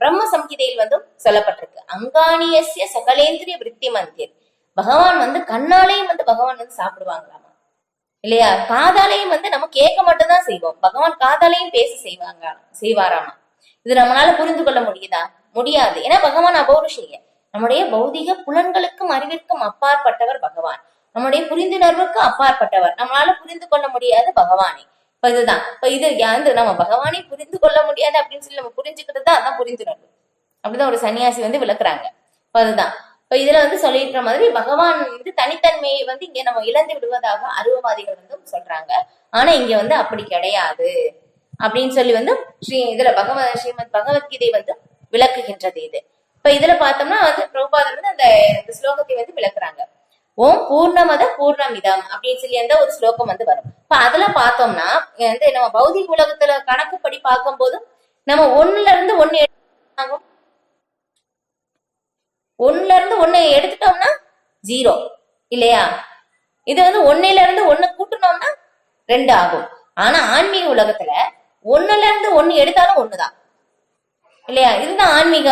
பிரம்ம சம்ஹிதையில் வந்து சொல்லப்பட்டிருக்கு, அங்காணியஸ்ய சகலேந்திரிய விருத்தி மந்திர். பகவான் வந்து கண்ணாலையும் வந்து பகவான் வந்து சாப்பிடுவாங்களாமா இல்லையா, காதாலையும் வந்து நம்ம கேட்க மட்டும் தான் செய்வோம், பகவான் காதாலையும் பேச செய்வாராமா. இது நம்மளால புரிந்து கொள்ள முடியாது. ஏன்னா பகவான் அபௌருஷேய, நம்முடைய பௌதிக புலன்களுக்கும் அறிவிற்கும் அப்பாற்பட்டவர் பகவான், நம்முடைய புரிந்துணர்வுக்கு அப்பாற்பட்டவர். நம்மளால புரிந்து கொள்ள முடியாது பகவானை. இப்ப இதுதான், இப்ப இது நம்ம பகவானை புரிந்து கொள்ள முடியாது அப்படின்னு சொல்லி நம்ம புரிஞ்சுக்கிறது தான் அதான் புரிந்துணர்வு. அப்படிதான் ஒரு சன்னியாசி வந்து விளக்குறாங்க. இப்ப அதுதான் இப்ப இதுல வந்து சொல்லிடுற மாதிரி பகவான் வந்து தனித்தன்மையை வந்து இங்க நம்ம இழந்து விடுவதாக அருவவாதிகள் வந்து சொல்றாங்க. ஆனா இங்க வந்து அப்படி கிடையாது அப்படின்னு சொல்லி வந்து இதுல ஸ்ரீமத் பகவத்கீதை வந்து விளக்குகின்றது. இது இப்ப இதுல பார்த்தோம்னா வந்து பிரபுபாதர் வந்து அந்த ஸ்லோகத்தை வந்து விளக்குறாங்க. ஓம் பூர்ணமத பூர்ணமிதம் அப்படின்னு சொல்லி அந்த ஒரு ஸ்லோகம் வந்து வரும். இப்ப அதுல பார்த்தோம்னா வந்து நம்ம பௌதிக உலகத்துல கணக்குப்படி பார்க்கும் போது நம்ம ஒண்ணுல இருந்து ஒண்ணு எடுத்துட்டோம்னா 0 இல்லையா. இது வந்து 1ல இருந்து 1 கூட்டணும்னா 2 ஆகும். ஆனா ஆன்மீக உலகத்துல 1ல இருந்து 1 எடுத்தாலும் 1 தான் இல்லையா. இதுதான் ஆன்மீக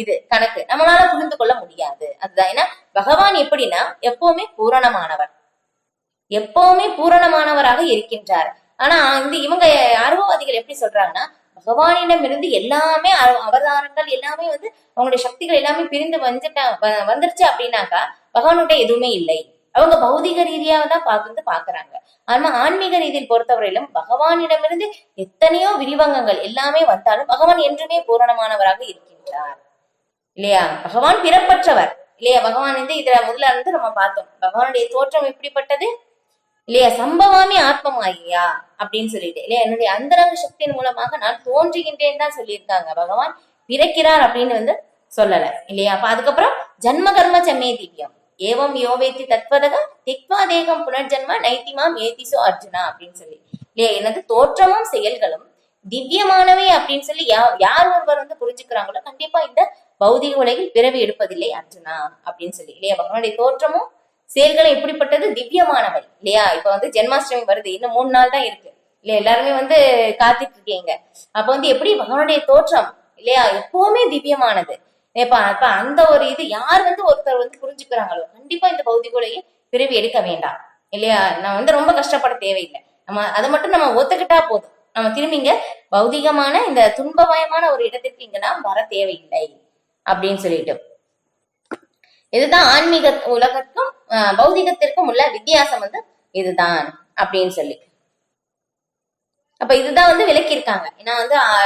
இது கணக்கு, நம்மளால புரிந்து கொள்ள முடியாது. அதுதான். ஏன்னா பகவான் எப்படின்னா எப்பவுமே பூரணமானவராக இருக்கின்றார். ஆனா இவங்க அருவவாதிகள் எப்படி சொல்றாங்கன்னா, பகவானிடம் இருந்து எல்லாமே அவதாரங்கள் எல்லாமே வந்து அவங்களுடைய சக்திகள் எல்லாமே பிரிந்து வந்துருச்சு அப்படின்னாக்கா பகவானுடைய எதுவுமே இல்லை. அவங்க பௌதிக ரீதியாக தான் பாக்குறாங்க. ஆனா ஆன்மீக ரீதியில் பொறுத்தவரையிலும் பகவானிடமிருந்து எத்தனையோ விரிவங்கங்கள் எல்லாமே வந்தாலும் பகவான் என்றுமே பூரணமானவராக இருக்கின்றார் இல்லையா. பகவான் பிறப்பற்றவர் இல்லையா. பகவான் இதுல முதல்ல இருந்து நம்ம பார்த்தோம், பகவானுடைய தோற்றம் எப்படிப்பட்டது இல்லையா. சம்பவாமி ஆத்மமாயா அப்படின்னு சொல்லிட்டு இல்லையா, என்னுடைய அந்தரங்க சக்தியின் மூலமாக நான் தோன்றுகின்றேன்னு தான் சொல்லியிருக்காங்க. பகவான் பிறக்கிறார் அப்படின்னு சொல்லல இல்லையா. அப்ப அதுக்கப்புறம் ஜன்ம கர்ம செம்மே திவ்யம் ஏவம் யோவேத்தி தத்வதகம் திக்வா தேகம் புனர்ஜன்மா நைத்திமாம் ஏதிசோ அர்ஜுனா அப்படின்னு சொல்லி இல்லையா. எனது தோற்றமும் செயல்களும் திவ்யமானவை அப்படின்னு சொல்லி யார் ஒருவர் புரிஞ்சுக்கிறாங்களோ கண்டிப்பா இந்த பௌதிக உலகில் பிறவி எடுப்பதில்லை அர்ஜுனா அப்படின்னு சொல்லி இல்லையா. பகவானுடைய தோற்றமும் செயல்களும் எப்படிப்பட்டது, திவ்யமானவை இல்லையா. இப்ப ஜென்மாஷ்டமி வருது, இன்னும் 3 நாள் தான் இருக்கு இல்லையா. எல்லாருமே காத்துட்டு இருக்கீங்க. அப்ப எப்படி பகவானுடைய தோற்றம் இல்லையா எப்பவுமே திவ்யமானது. அப்ப அந்த ஒரு யார் ஒருத்தர் புரிஞ்சுக்கிறாங்களோ கண்டிப்பா இந்த பௌதிக உலகில் பிறவி எடுக்க வேண்டாம் இல்லையா. நான் ரொம்ப கஷ்டப்பட தேவையில்லை. நம்ம அதை மட்டும் நம்ம ஒத்துக்கிட்டா போதும். நம்ம திரும்பிங்க பௌதிகமான இந்த துன்பமயமான ஒரு இடத்திற்கு இங்க நாம் வர தேவையில்லை அப்படின்னு சொல்லிட்டு, இதுதான் ஆன்மீக உலகத்துக்கும் பௌதிகத்திற்கும் உள்ள வித்தியாசம் இதுதான் அப்படின்னு சொல்லி. அப்ப இதுதான் விளக்கியிருக்காங்க. ஏன்னா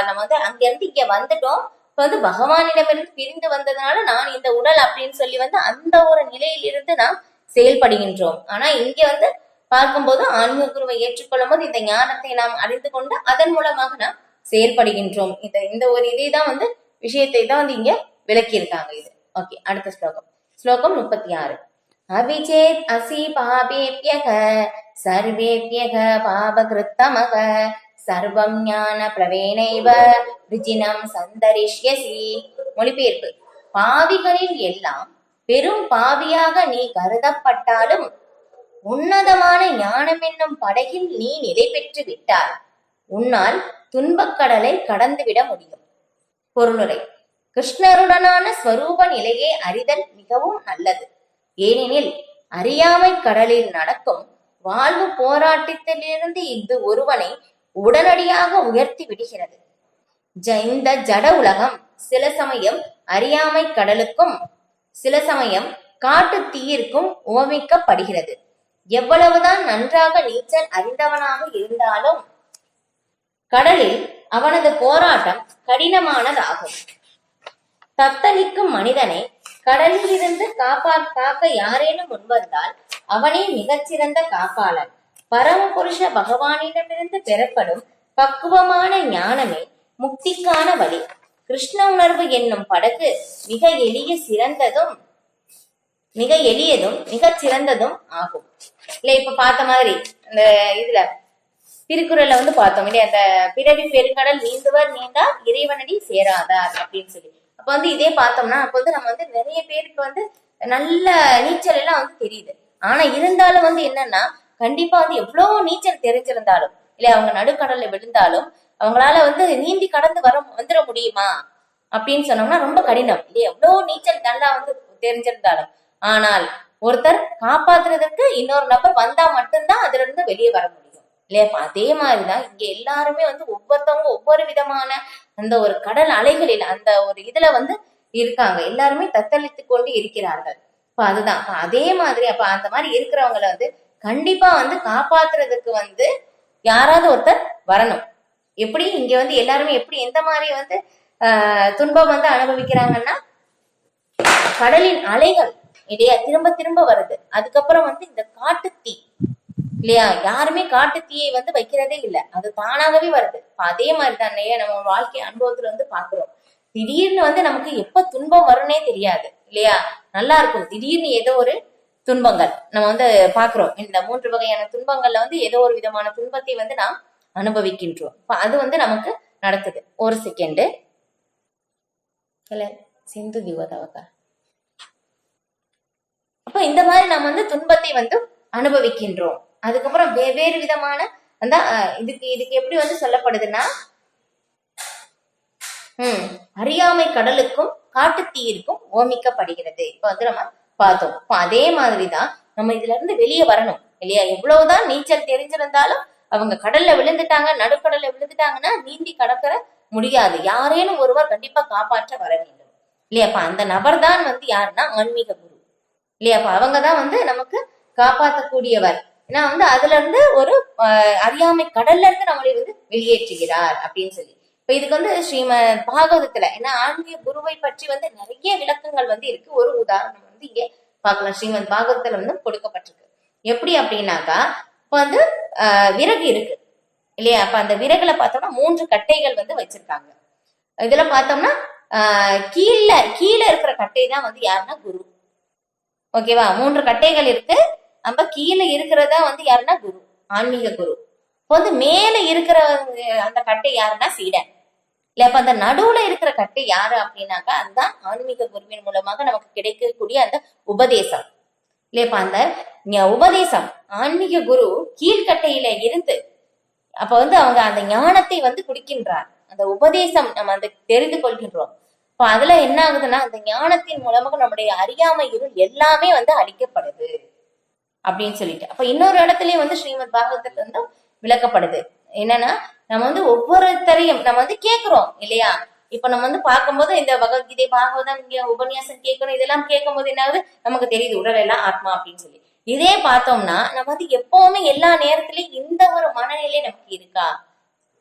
நம்ம அங்க இருந்து இங்க வந்துட்டோம். இப்ப பகவானிடமிருந்து பிரிந்து வந்ததுனால நான் இந்த உடல் அப்படின்னு சொல்லி அந்த ஒரு நிலையிலிருந்து நாம் செயல்படுகின்றோம். ஆனா இங்க பார்க்கும்போது ஆன்மீக குருவை ஏற்றுக்கொள்ளும் போது இந்த ஞானத்தை நாம் அறிந்து கொண்டு அதன் மூலமாக நாம் செயல்படுகின்றோம். இந்த ஒரு இதைதான் விஷயத்தை தான் இங்க விளக்கியிருக்காங்க. இது ஓகே. அடுத்த ஸ்லோகம், ஸ்லோகம் 36. அவிச்சேத் அசி பாபேப்யக சர்வேப்யக பாபகிருத்தமக சர்வம் ஞான பிரவேணைவ விஜினம் சந்தரிஷ்யசி. மொழிபெயர்ப்பு: பாவிகளில் எல்லாம் பெரும் பாவியாக நீ கருதப்பட்டாலும் உன்னதமான ஞானம் என்னும் படகில் நீ நிலை பெற்று விட்டால் உன்னால் துன்பக்கடலை கடந்துவிட முடியும். பொருளுரை: கிருஷ்ணருடனான ஸ்வரூப நிலையை அறிதல் மிகவும் நல்லது. ஏனெனில் அறியாமை கடலில் நடக்கும் வாழ்வு போராட்டத்திலிருந்து இது ஒருவனை உடனடியாக உயர்த்தி விடுகிறது. இந்த ஜட உலகம் சில சமயம் அறியாமை கடலுக்கும் சில சமயம் காட்டு தீயிற்கும் ஓமிக்கப்படுகிறது. எவ்வளவுதான் நன்றாக நீச்சல் அறிந்தவனாக இருந்தாலும் கடலில் அவனது போராட்டம் கடினமானதாகும். தத்தளிக்கும் மனிதனை கடலில் இருந்து காக்க யாரேனும் முன்வந்தால் அவனே மிகச்சிறந்த காப்பாளன். பரமபுருஷ பகவானிடமிருந்து பெறப்படும் பக்குவமான ஞானமே முக்திக்கான வழி. கிருஷ்ண உணர்வு என்னும் படகு மிக எளியதும் மிக சிறந்ததும் ஆகும். இல்ல இப்ப பார்த்த மாதிரி அந்த இதுல திருக்குறள்ல பார்த்தோம் இல்லையா, அந்த பிறவி பெருங்கடல் நீந்துவர் நீண்டா இறைவனடி சேராதார் அப்படின்னு சொல்லி. அப்ப இதே பார்த்தோம்னா அப்ப நம்ம நிறைய பேருக்கு நல்ல நீச்சல் எல்லாம் தெரியுது. ஆனா இருந்தாலும் என்னன்னா கண்டிப்பா எவ்வளவு நீச்சல் தெரிஞ்சிருந்தாலும் இல்ல அவங்க நடுக்கடல்ல விழுந்தாலும் அவங்களால நீந்தி கடந்து வந்துட முடியுமா அப்படின்னு சொன்னோம்னா ரொம்ப கடினம் இல்லையா. எவ்வளவு நீச்சல் நல்லா தெரிஞ்சிருந்தாலும் ஆனால் ஒருத்தர் காப்பாத்துறதுக்கு இன்னொரு நபர் வந்தா மட்டும்தான் அதுல இருந்து வெளியே வர முடியும் இல்லையா. அதே மாதிரிதான் இங்க எல்லாருமே ஒவ்வொருத்தவங்க ஒவ்வொரு விதமான அந்த ஒரு கடல் அலைகளில் அந்த ஒரு இதுல இருக்காங்க. எல்லாருமே தத்தளித்து கொண்டு இருக்கிறார்கள். இப்ப அதுதான் அதே மாதிரி அப்ப அந்த மாதிரி இருக்கிறவங்களை கண்டிப்பா காப்பாத்துறதுக்கு யாராவது ஒருத்தர் வரணும். எப்படி இங்க எல்லாருமே எப்படி எந்த மாதிரி துன்பம் அனுபவிக்கிறாங்கன்னா கடலின் அலைகள் இல்லையா திரும்ப திரும்ப வருது. அதுக்கப்புறம் இந்த காட்டு தீ இல்லையா, யாருமே காட்டு தீயை வைக்கிறதே இல்லை, அது தானாகவே வருது. அதே மாதிரி தான் நம்ம வாழ்க்கை அனுபவத்துல பாக்குறோம். திடீர்னு நமக்கு எப்ப துன்பம் வரும்னே தெரியாது இல்லையா. நல்லா இருக்கும், திடீர்னு ஏதோ ஒரு துன்பங்கள் நம்ம பாக்குறோம். இந்த 3 வகையான துன்பங்கள்ல ஏதோ ஒரு விதமான துன்பத்தை நாம் அனுபவிக்கின்றோம். அது நமக்கு நடக்குது. ஒரு செகண்ட் சிந்து திவதவக. அப்ப இந்த மாதிரி நம்ம துன்பத்தை அனுபவிக்கின்றோம். அதுக்கப்புறம் வெவ்வேறு விதமான அந்த இதுக்கு எப்படி சொல்லப்படுதுன்னா அறியாமை கடலுக்கும் காட்டு தீயிற்கும் ஓமிக்கப்படுகிறது. இப்ப நம்ம பார்த்தோம். அதே மாதிரிதான் நம்ம இதுல இருந்து வெளியே வரணும் இல்லையா. எவ்வளவுதான் நீச்சல் தெரிஞ்சிருந்தாலும் அவங்க கடல்ல விழுந்துட்டாங்க, நடுக்கடல்ல விழுந்துட்டாங்கன்னா நீந்தி கடற்கரை முடியாது. யாரேனும் ஒருவர் கண்டிப்பா காப்பாற்ற வர வேண்டும் இல்லையாப்பா. அந்த நபர் தான் வந்து யாருன்னா ஆன்மீக குரு இல்லையாப்பா. அவங்கதான் வந்து நமக்கு காப்பாற்றக்கூடியவர். ஏன்னா வந்து அதுல இருந்து ஒரு அறியாமை கடல்ல இருந்து நம்மளை வந்து வெளியேற்றுகிறார் அப்படின்னு சொல்லி. இப்ப இதுக்கு வந்து ஸ்ரீமத் பாகவதத்துல ஏன்னா ஆன்மீக குருவை பற்றி வந்து நிறைய விளக்கங்கள் வந்து இருக்கு. ஒரு உதாரணம் வந்து இங்க பார்க்கலாம். ஸ்ரீமத் பாகவதத்துல வந்து கொடுக்கப்பட்டிருக்கு. எப்படி அப்படின்னாக்கா, இப்ப வந்து விறகு இருக்கு இல்லையா. அப்ப அந்த விறகுல பார்த்தோம்னா 3 கட்டைகள் வந்து வச்சிருக்காங்க. இதுல பார்த்தோம்னா கீழே இருக்கிற கட்டை தான் வந்து யாருன்னா குரு. ஓகேவா. 3 கட்டைகள் இருக்கு. நம்ம கீழே இருக்கிறதா வந்து யாருன்னா குரு, ஆன்மீக குரு. இப்போ வந்து மேல இருக்கிற அந்த கட்டை யாருன்னா சீடன் இல்ல. அப்ப அந்த நடுவுல இருக்கிற கட்டை யாரு அப்படின்னாக்கா அதுதான் ஆன்மீக குருவின் மூலமாக நமக்கு கிடைக்கக்கூடிய அந்த உபதேசம் இல்லையப்பா. அந்த உபதேசம் ஆன்மீக குரு கீழ்கட்டையில இருந்து அப்ப வந்து அவங்க அந்த ஞானத்தை வந்து குடிக்கின்றார். அந்த உபதேசம் நம்ம அந்த தெரிந்து கொள்கின்றோம். இப்ப அதுல என்ன ஆகுதுன்னா அந்த ஞானத்தின் மூலமாக நம்முடைய அறியாமை இருள் எல்லாமே வந்து அழிக்கப்படுது அப்படின்னு சொல்லிட்டு. அப்ப இன்னொரு இடத்துலயும் வந்து ஸ்ரீமத் பாகவதத்துல வந்து விளக்கப்படுது. என்னன்னா நம்ம வந்து ஒவ்வொருத்தரையும் நம்ம வந்து கேட்கிறோம் இல்லையா. இப்ப நம்ம வந்து பார்க்கும்போது இந்த பகவத்கீதை பாகவதம் இங்க உபன்யாசம் கேட்கணும், இதெல்லாம் கேட்கும் போது என்னாவது நமக்கு தெரியுது உடல் எல்லாம் ஆத்மா அப்படின்னு சொல்லி. இதே பார்த்தோம்னா நம்ம வந்து எப்பவுமே எல்லா நேரத்திலயும் இந்த ஒரு மனநிலை நமக்கு இருக்கா?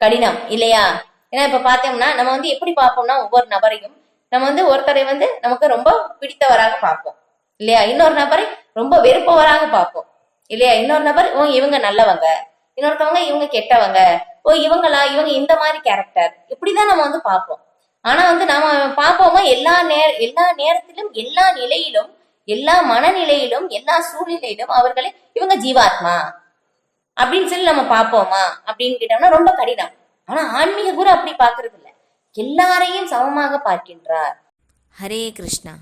கடினம் இல்லையா. ஏன்னா இப்ப பார்த்தோம்னா நம்ம வந்து எப்படி பார்ப்போம்னா ஒவ்வொரு நபரையும் நம்ம வந்து ஒருத்தரை வந்து நமக்கு ரொம்ப பிடித்தவராக பார்ப்போம் இல்லையா. இன்னொரு நபரை ரொம்ப வெறுப்பவராக பார்ப்போம் இல்லையா. இன்னொரு நபர் இவங்க நல்லவங்க, இன்னொருத்தவங்க இவங்க கெட்டவங்க, இவங்க இந்த மாதிரி கேரக்டர், இப்படிதான் நம்ம வந்து பார்ப்போம். ஆனா வந்து நாம பார்ப்போமா எல்லா நேரத்திலும் எல்லா நிலையிலும் எல்லா மனநிலையிலும் எல்லா சூழ்நிலையிலும் அவர்களை இவங்க ஜீவாத்மா அப்படின்னு சொல்லி நம்ம பார்ப்போமா அப்படின்னு கேட்டோம்னா ரொம்ப கடினம். ஆனா ஆன்மீக குரு அப்படி பார்க்கறது இல்லை, எல்லாரையும் சமமாக பார்க்கின்றார். ஹரே கிருஷ்ணா.